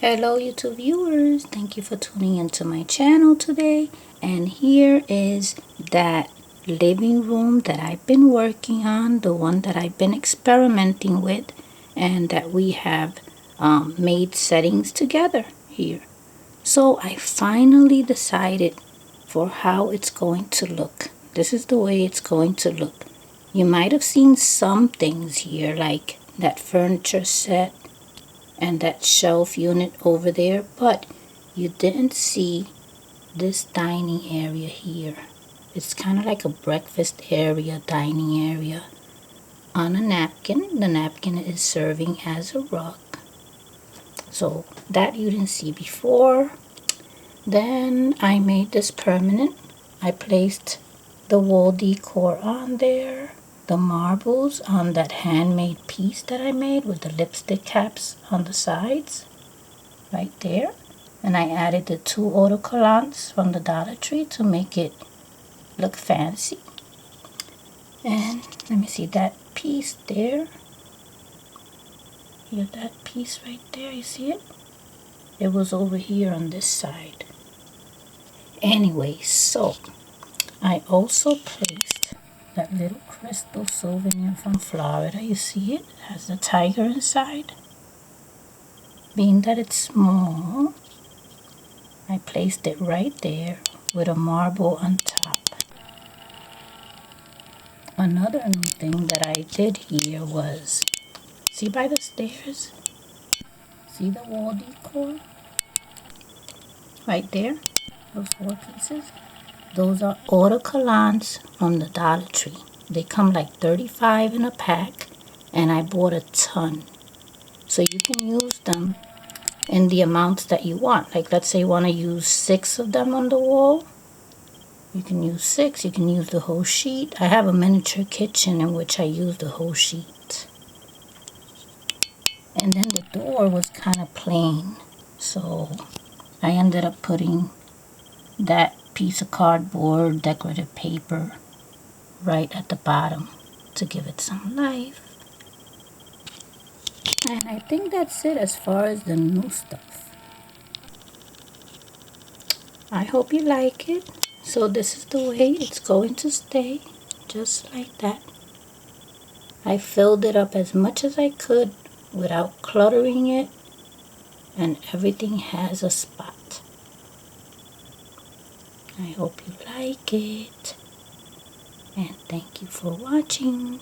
Hello YouTube viewers, thank you for tuning into my channel today. And here is that living room that I've been working on, the one that I've been experimenting with, and that we have made settings together here. So I finally decided for how it's going to look. This is the way it's going to look. You might have seen some things here like that furniture set and that shelf unit over there, but you didn't see this dining area here. It's kind of like a breakfast area, dining area on a napkin. The napkin is serving as a rug. So that you didn't see before. Then I made this permanent. I placed the wall decor on there, the marbles on that handmade piece that I made with the lipstick caps on the sides, right there. And I added the two auto collants from the Dollar Tree to make it look fancy. And let me see that piece there. Here, that piece right there, you see it? It was over here on this side. Anyway, so I also placed that little crystal souvenir from Florida. You see it? It has the tiger inside. Being that it's small, I placed it right there with a marble on top. Another new thing that I did here was, see by the stairs? See the wall decor? Right there? Those four pieces? Those are autocollants from the Dollar Tree. They come like 35 in a pack, and I bought a ton. So you can use them in the amounts that you want. Like let's say you want to use 6 of them on the wall. You can use 6. You can use the whole sheet. I have a miniature kitchen in which I use the whole sheet. And then the door was kind of plain. So I ended up putting that piece of cardboard decorative paper right at the bottom to give it some life. And I think that's it as far as the new stuff. I hope you like it. So this is the way it's going to stay, just like that. I filled it up as much as I could without cluttering it, and everything has a spot. I hope you like it, and thank you for watching.